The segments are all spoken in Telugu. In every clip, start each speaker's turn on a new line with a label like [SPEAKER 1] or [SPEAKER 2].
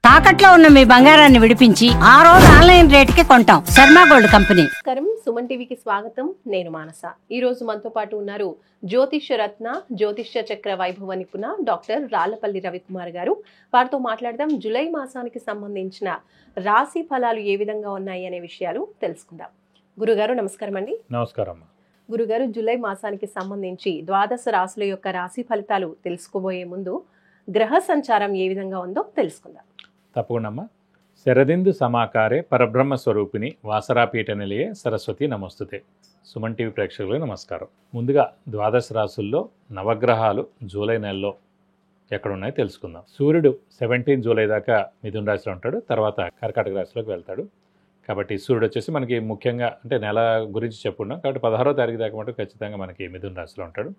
[SPEAKER 1] తాకట్లో ఉన్న మీ బంగారాన్ని విడిపించి ఆ రోజు ఆన్లైన్ రేటుకి కొంటాం. Sharma gold company.
[SPEAKER 2] నమస్కారం, సుమన్ టీవీకి స్వాగతం. నేను మానస. ఈ రోజు మనతో పాటు ఉన్నారు జ్యోతిష్య రత్న, జ్యోతిష్య చక్ర వైభవ నిపుణ డాక్టర్ రాళ్లపల్లి రవికుమార్ గారు. వారితో మాట్లాడదాం. జూలై మాసానికి సంబంధించిన రాశి ఫలాలు ఏ విధంగా ఉన్నాయి అనే విషయాలు తెలుసుకుందాం. గురుగారు నమస్కారం అండి.
[SPEAKER 3] నమస్కారం.
[SPEAKER 2] గురుగారు, జూలై మాసానికి సంబంధించి ద్వాదశ రాశుల యొక్క రాశి ఫలితాలు తెలుసుకోబోయే ముందు గ్రహ సంచారం ఏ విధంగా ఉందో తెలుసుకుందాం.
[SPEAKER 3] తప్పకుండా అమ్మా. శరదిందు సమాకారే పరబ్రహ్మ స్వరూపిణి వాసరాపీఠ నిలయే సరస్వతి నమస్తుతే. సుమన్ టీవీ ప్రేక్షకులకు నమస్కారం. ముందుగా ద్వాదశ రాశుల్లో నవగ్రహాలు జూలై నెలలో ఎక్కడున్నాయో తెలుసుకుందాం. సూర్యుడు 17 జూలై దాకా మిథున రాశిలో ఉంటాడు, తర్వాత కర్కాటక రాశిలోకి వెళ్తాడు. కాబట్టి సూర్యుడు వచ్చేసి మనకి ముఖ్యంగా అంటే నెల గురించి చెప్పుకున్నాం కాబట్టి 16వ తారీఖు దాకా మటు ఖచ్చితంగా మనకి మిథున రాశిలో ఉంటాడు.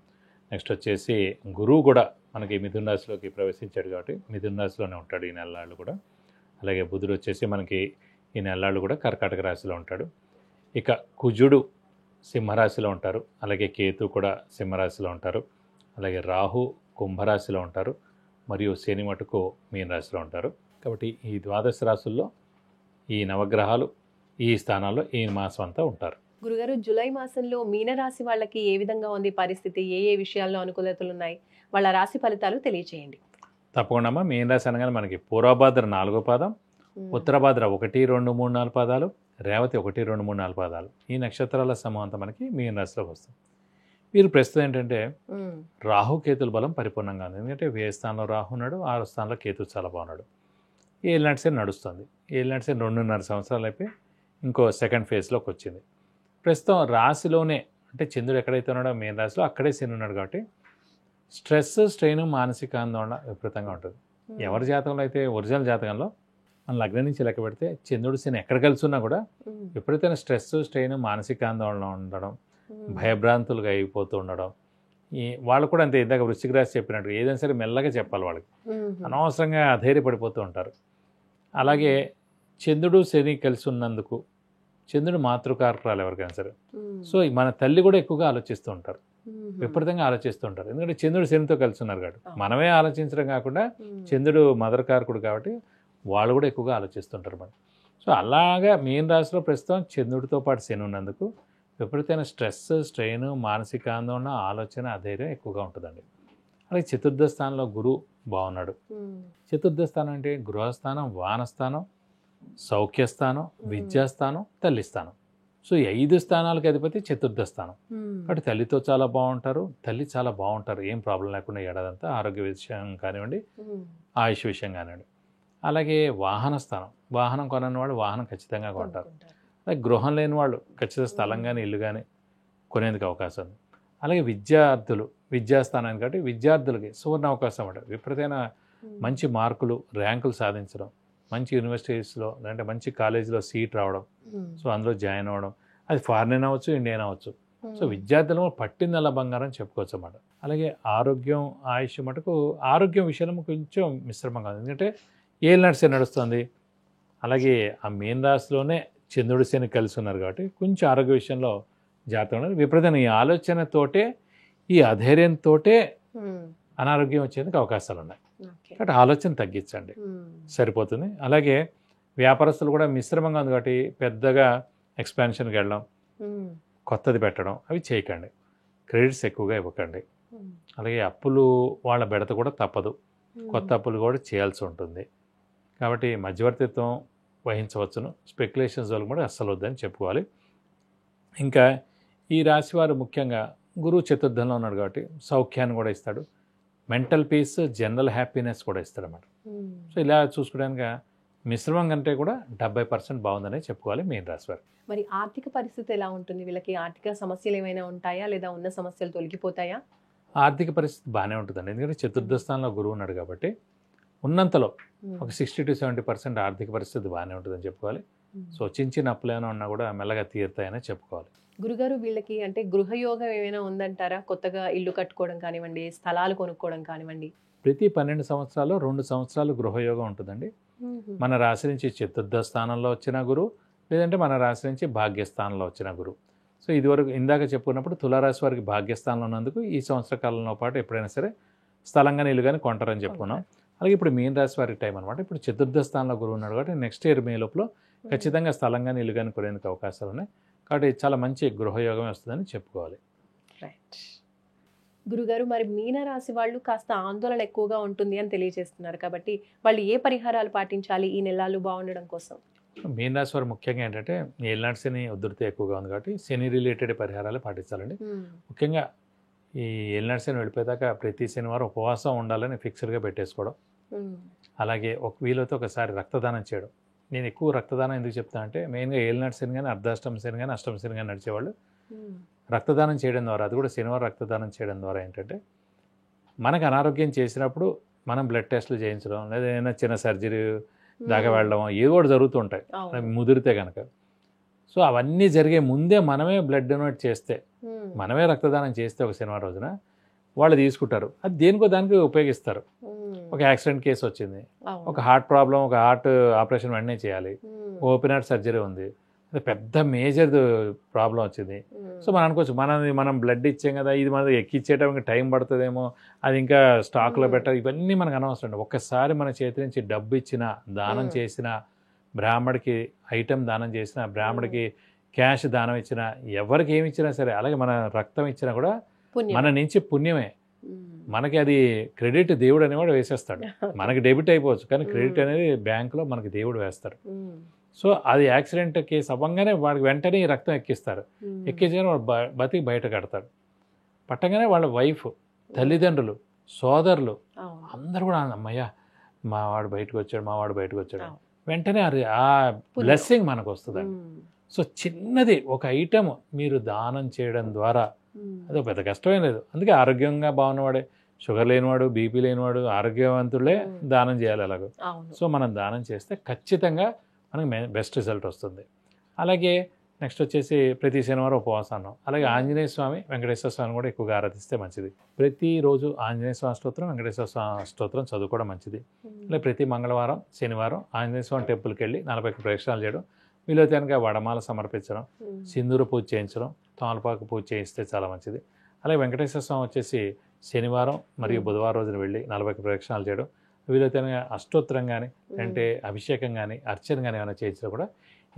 [SPEAKER 3] నెక్స్ట్ వచ్చేసి గురువు కూడా మనకి మిథున రాశిలోకి ప్రవేశించాడు కాబట్టి మిథున రాశిలోనే ఉంటాడు ఈ నెలలాళ్ళు కూడా. అలాగే బుధుడు వచ్చేసి మనకి ఈ నెలలాళ్ళు కూడా కర్కాటక రాశిలో ఉంటాడు. ఇక కుజుడు సింహరాశిలో ఉంటారు, అలాగే కేతు కూడా సింహరాశిలో ఉంటారు, అలాగే రాహు కుంభరాశిలో ఉంటారు, మరియు శని మటుకు మీన రాశిలో ఉంటారు. కాబట్టి ఈ ద్వాదశ రాశుల్లో ఈ నవగ్రహాలు ఈ స్థానాల్లో ఈ మాసం అంతా ఉంటారు.
[SPEAKER 2] గురుగారు, జూలై మాసంలో మీనరాశి వాళ్ళకి ఏ విధంగా ఉంది పరిస్థితి? ఏ విషయాల్లో అనుకూలతలు ఉన్నాయి? వాళ్ళ రాశి ఫలితాలు తెలియచేయండి.
[SPEAKER 3] తప్పకుండా అమ్మా. మీన రాశి అనగానే మనకి పూర్వభాద్ర 4వ పాదం, ఉత్తరభాద్ర 1, 2, 3, 4 పాదాలు, రేవతి 1, 2, 3, 4 పాదాలు. ఈ నక్షత్రాల సమూహం అంతా మనకి మీన రాశిలోకి వస్తుంది. వీరు ప్రస్తుతం ఏంటంటే రాహుకేతుల బలం పరిపూర్ణంగా ఉంది. ఎందుకంటే వ్యయ స్థానంలో రాహు ఉన్నాడు, 6వ స్థానంలో కేతు చాలా బాగున్నాడు. ఏలినాటి శని నడుస్తుంది. ఏలినాటి శని 2.5 సంవత్సరాలు అయిపోయి ఇంకో సెకండ్ ఫేజ్లోకి వచ్చింది. ప్రస్తుతం రాశిలోనే అంటే చంద్రుడు ఎక్కడైతే ఉన్నాడో మీన రాశిలో అక్కడే శని ఉన్నాడు కాబట్టి స్ట్రెస్, స్ట్రెయిన్, మానసిక ఆందోళన విపరీతంగా ఉంటుంది. ఎవరి జాతకంలో అయితే ఒరిజినల్ జాతకంలో మన లగ్నం నుంచి లెక్క పెడితే చంద్రుడు శని ఎక్కడ కలిసి ఉన్నా కూడా విపరీతమైన స్ట్రెస్, స్ట్రెయిన్, మానసిక ఆందోళన ఉండడం, భయభ్రాంతులుగా అయిపోతూ ఉండడం. వాళ్ళు కూడా అంతే. ఇందాక వృశ్చిక రాశి చెప్పినట్టు ఏదైనా సరే మెల్లగా చెప్పాలి వాళ్ళకి. అనవసరంగా అధైర్యపడిపోతూ ఉంటారు. అలాగే చంద్రుడు శని కలిసి ఉన్నందుకు చంద్రుడు మాతృకారకురాలు ఎవరికైనా సరే. సో మన తల్లి కూడా ఎక్కువగా ఆలోచిస్తూ ఉంటారు, విపరీతంగా ఆలోచిస్తూ ఉంటారు. ఎందుకంటే చంద్రుడు శనితో కలిసి ఉన్నారు కాబట్టి మనమే ఆలోచించడం కాకుండా చంద్రుడు మదర్ కారకుడు కాబట్టి వాళ్ళు కూడా ఎక్కువగా ఆలోచిస్తుంటారు మనం. సో అలాగా మీన రాశిలో ప్రస్తుతం చంద్రుడితో పాటు శని ఉన్నందుకు విపరీతమైన స్ట్రెస్, స్ట్రెయిన్, మానసిక ఆందోళన, ఆలోచన, అధైర్యం ఎక్కువగా ఉంటుందండి. అలాగే చతుర్థ స్థానంలో గురువు బాగున్నాడు. చతుర్థ స్థానం అంటే గృహస్థానం, వానస్థానం, సౌఖ్యస్థానం, విద్యాస్థానం, తల్లి స్థానం. సో ఈ 5 స్థానాలకు అధిపతి చతుర్థ స్థానం. కాబట్టి తల్లితో చాలా బాగుంటారు, తల్లి చాలా బాగుంటారు, ఏం ప్రాబ్లం లేకుండా ఏడాదంతా. ఆరోగ్య విషయం కానివ్వండి, ఆయుష్ విషయం కానివ్వండి. అలాగే వాహన స్థానం, వాహనం కొనని వాళ్ళు వాహనం ఖచ్చితంగా కొంటారు. అలాగే గృహం లేని వాళ్ళు ఖచ్చితంగా స్థలం కానీ ఇల్లు కానీ కొనేందుకు అవకాశం ఉంది. అలాగే విద్యార్థులు విద్యాస్థానాన్ని కాబట్టి విద్యార్థులకి సువర్ణ అవకాశం ఉంటుంది. విపరీతమైన మంచి మార్కులు, ర్యాంకులు సాధించడం, మంచి యూనివర్సిటీస్లో అంటే మంచి కాలేజీలో సీట్ రావడం, సో అందులో జాయిన్ అవ్వడం, అది ఫారిన్ అవ్వచ్చు, ఇండియన్ అవ్వచ్చు. సో విద్యార్థులు పట్టిందల్లా బంగారం చెప్పుకోవచ్చు అన్నమాట. అలాగే ఆరోగ్యం, ఆయుష్ మటుకు ఆరోగ్యం విషయంలో కొంచెం మిశ్రమంగా ఉంది. ఎందుకంటే ఏలినాటి శని నడుస్తుంది, అలాగే ఆ మీన రాశిలోనే చంద్రుడి శని కలిసి ఉన్నారు కాబట్టి కొంచెం ఆరోగ్య విషయంలో జాగ్రత్తగా ఉన్నారు. విపరీతమైన ఈ ఆలోచనతోటే, ఈ అధైర్యంతో అనారోగ్యం వచ్చేందుకు అవకాశాలు ఉన్నాయి. కాబట్టి ఆలోచన తగ్గించండి, సరిపోతుంది. అలాగే వ్యాపారస్తులు కూడా మిశ్రమంగా ఉంది కాబట్టి పెద్దగా ఎక్స్పాన్షన్కి వెళ్ళడం, కొత్తది పెట్టడం అవి చేయకండి. క్రెడిట్స్ ఎక్కువగా ఇవ్వకండి. అలాగే అప్పులు వాళ్ళ బెడత కూడా తప్పదు, కొత్త అప్పులు కూడా చేయాల్సి ఉంటుంది. కాబట్టి మధ్యవర్తిత్వం వహించవచ్చును. స్పెక్యులేషన్స్ వల్ల కూడా అస్సలు వద్దని చెప్పుకోవాలి. ఇంకా ఈ రాశివారు ముఖ్యంగా గురువు చతుర్థంలో ఉన్నాడు కాబట్టి సౌఖ్యాన్ని కూడా ఇస్తాడు, మెంటల్ పీస్, జనరల్ హ్యాపీనెస్ కూడా ఇస్తాడు అన్నమాట. సో ఇలా చూసుకోవడానికి మిశ్రమం కంటే కూడా 70% బాగుందనే చెప్పుకోవాలి మీన రాశి వారు.
[SPEAKER 2] మరి ఆర్థిక పరిస్థితి ఎలా ఉంటుంది? వీళ్ళకి ఆర్థిక సమస్యలు ఏమైనా ఉంటాయా, లేదా ఉన్న సమస్యలు తొలగిపోతాయా?
[SPEAKER 3] ఆర్థిక పరిస్థితి బాగానే ఉంటుందండి. ఎందుకంటే చతుర్థ స్థానంలో గురువు ఉన్నాడు కాబట్టి ఉన్నంతలో ఒక 60 to 70% ఆర్థిక పరిస్థితి బాగానే ఉంటుందని చెప్పుకోవాలి. సో చిన్న అప్పులు ఏమైనా ఉన్నా కూడా మెల్లగా తీరుతాయని చెప్పుకోవాలి.
[SPEAKER 2] గురుగారు, వీళ్ళకి అంటే గృహయోగం ఏమైనా ఉందంటారా? కొత్తగా ఇల్లు కట్టుకోవడం కానివ్వండి, స్థలాలు కొనుక్కోవడం కానివ్వండి.
[SPEAKER 3] ప్రతి 12 సంవత్సరాల్లో 2 సంవత్సరాలు గృహయోగం ఉంటుందండి. మన రాశి నుంచి చతుర్థ స్థానంలో వచ్చిన గురువు, లేదంటే మన రాశి నుంచి భాగ్యస్థానంలో వచ్చిన గురువు. సో ఇదివరకు ఇందాక చెప్పుకున్నప్పుడు తులారాశి వారికి భాగ్యస్థానంలో ఉన్నందుకు ఈ సంవత్సర కాలంలో పాటు ఎప్పుడైనా సరే స్థలంగా ఇల్లు కానీ కొంటారని చెప్పుకున్నాం. అలాగే ఇప్పుడు మీన రాశి వారి టైం అనమాట. ఇప్పుడు చతుర్థ స్థానంలో గురువు ఉన్నాడు కాబట్టి నెక్స్ట్ ఇయర్ మే లోపల ఖచ్చితంగా స్థలం కానీ ఇల్లు కానీ కొనేందుకు అవకాశాలు ఉన్నాయి. కాబట్టి చాలా మంచి గృహయోగమే వస్తుందని చెప్పుకోవాలి.
[SPEAKER 2] రైట్ గురుగారు, మరి మీనరాశి వాళ్ళు కాస్త ఆందోళన ఎక్కువగా ఉంటుంది అని తెలియజేస్తున్నారు కాబట్టి వాళ్ళు ఏ పరిహారాలు పాటించాలి ఈ నెలలు బాగుండడం కోసం?
[SPEAKER 3] మీన రాశి వారు ముఖ్యంగా ఏంటంటే ఏలినాటి శని ఉధృతి ఎక్కువగా ఉంది కాబట్టి శని రిలేటెడ్ పరిహారాలు పాటించాలండి. ముఖ్యంగా ఈ ఏలినాటి శని వెళ్ళిపోయాక ప్రతి శనివారం ఉపవాసం ఉండాలని ఫిక్స్డ్గా పెట్టేసుకోవడం. అలాగే వీలైతే ఒకసారి రక్తదానం చేయడం. నేను ఎక్కువ రక్తదానం ఎందుకు చెప్తాను అంటే మెయిన్గా ఏలినాటి శని కానీ అర్ధాష్టమ శని కానీ అష్టమ శని కానీ నడిచేవాళ్ళు రక్తదానం చేయడం ద్వారా, అది కూడా శనివారం రక్తదానం చేయడం ద్వారా ఏంటంటే మనకు అనారోగ్యం చేసినప్పుడు మనం బ్లడ్ టెస్టులు చేయించడం లేదా ఏదైనా చిన్న సర్జరీ దాకా వెళ్ళడం ఏదో ఒకటి జరుగుతుంటాయి ముదిరితే కనుక. సో అవన్నీ జరిగే ముందే మనమే బ్లడ్ డొనేట్ చేస్తే, మనమే రక్తదానం చేస్తే ఒక శనివారం రోజున వాళ్ళు తీసుకుంటారు. అది దేనికో దానికి ఉపయోగిస్తారు. ఒక యాక్సిడెంట్ కేసు వచ్చింది, ఒక హార్ట్ ప్రాబ్లం, ఒక హార్ట్ ఆపరేషన్ వెంటనే చేయాలి, ఓపెన్ హార్ట్ సర్జరీ ఉంది, అది పెద్ద మేజర్ ప్రాబ్లం వచ్చింది. సో మనం అనుకోవచ్చు మనం బ్లడ్ ఇచ్చాం కదా, ఇది మన ఎక్కిచ్చేయడానికి టైం పడుతుందేమో, అది ఇంకా స్టాక్లో పెట్టాలి, ఇవన్నీ మనకు అనవసరం. ఒక్కసారి మన చేతి నుంచి డబ్బు ఇచ్చిన, దానం చేసిన, బ్రాహ్మడికి ఐటెం దానం చేసిన, బ్రాహ్మడికి క్యాష్ దానం ఇచ్చిన, ఎవరికి ఏమి ఇచ్చినా సరే, అలాగే మన రక్తం ఇచ్చినా కూడా మన నుంచి పుణ్యమే. మనకి అది క్రెడిట్ దేవుడు అనేవాడు వేసేస్తాడు. మనకి డెబిట్ అయిపోవచ్చు కానీ క్రెడిట్ అనేది బ్యాంకులో మనకి దేవుడు వేస్తాడు. సో అది యాక్సిడెంట్ కేసు అవ్వగానే వాడికి వెంటనే ఈ రక్తం ఎక్కిస్తారు. ఎక్కించగానే వాడు బతికి బయట కడతాడు. పట్టగానే వాళ్ళ వైఫ్, తల్లిదండ్రులు, సోదరులు అందరూ కూడా అమ్మయ్య మా వాడు బయటకు వచ్చాడు వెంటనే ఆ బ్లెస్సింగ్ మనకు వస్తుందండి. సో చిన్నది ఒక ఐటమ్ మీరు దానం చేయడం ద్వారా అది పెద్ద కష్టమేం లేదు. అందుకే ఆరోగ్యంగా బాగున్నవాడే, షుగర్ లేనివాడు, బీపీ లేనివాడు, ఆరోగ్యవంతులే దానం చేయాలి అలాగో. సో మనం దానం చేస్తే ఖచ్చితంగా మనకి బెస్ట్ రిజల్ట్ వస్తుంది. అలాగే నెక్స్ట్ వచ్చేసి ప్రతి శనివారం ఉపవాసాన్ని, అలాగే ఆంజనేయ స్వామి, వెంకటేశ్వర స్వామి కూడా ఎక్కువగా ఆరాధిస్తే మంచిది. ప్రతిరోజు ఆంజనేయ స్వామి స్తోత్రం, వెంకటేశ్వర స్వామి స్తోత్రం చదువుకోవడం మంచిది. అలాగే ప్రతి మంగళవారం, శనివారం ఆంజనేయ స్వామి టెంపుల్కి వెళ్ళి 40 ప్రదక్షిణాలు చేయడం, వీలైతే కనుక వడమాల సమర్పించడం, సింధూర పూజ చేయించడం, తమలపాకు పూజ చేయిస్తే చాలా మంచిది. అలాగే వెంకటేశ్వర స్వామి వచ్చేసి శనివారం మరియు బుధవారం రోజున వెళ్ళి 40 ప్రదక్షిణాలు చేయడం, వీలైతే అష్టోత్తరం కానీ అంటే అభిషేకం కానీ అర్చన కానీ ఏమైనా చేయించినా కూడా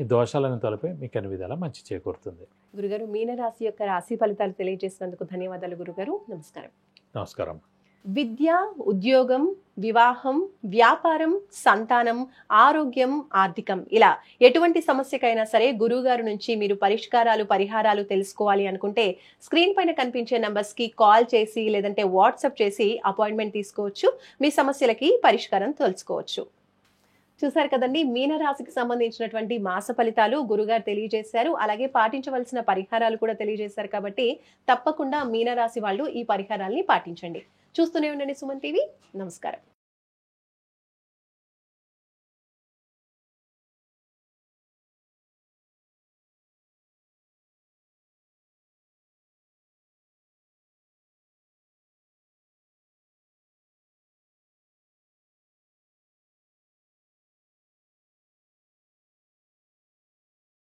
[SPEAKER 3] ఈ దోషాలను తొలపి మీకు అన్ని విధాలా మంచి చేకూరుతుంది.
[SPEAKER 2] గురుగారు, మీనరాశి యొక్క రాశి ఫలితాలు తెలియజేసినందుకు ధన్యవాదాలు గురుగారు. నమస్కారం.
[SPEAKER 3] నమస్కారం.
[SPEAKER 2] విద్య, ఉద్యోగం, వివాహం, వ్యాపారం, సంతానం, ఆరోగ్యం, ఆర్థికం ఇలా ఎటువంటి సమస్యకైనా సరే గురువుగారు నుంచి మీరు పరిహారాలు తెలుసుకోవాలి అనుకుంటే స్క్రీన్ పైన కనిపించే నంబర్స్ కి కాల్ చేసి లేదంటే వాట్సాప్ చేసి అపాయింట్మెంట్ తీసుకోవచ్చు. మీ సమస్యలకి పరిష్కారం తెలుసుకోవచ్చు. చూసారు కదండి, మీనరాశికి సంబంధించినటువంటి మాస ఫలితాలు గురుగారు తెలియజేశారు. అలాగే పాటించవలసిన పరిహారాలు కూడా తెలియజేశారు. కాబట్టి తప్పకుండా మీనరాశి వాళ్ళు ఈ పరిహారాల్ని పాటించండి. చూస్తూనే ఉండండి సుమన్ టీవీ. నమస్కారం.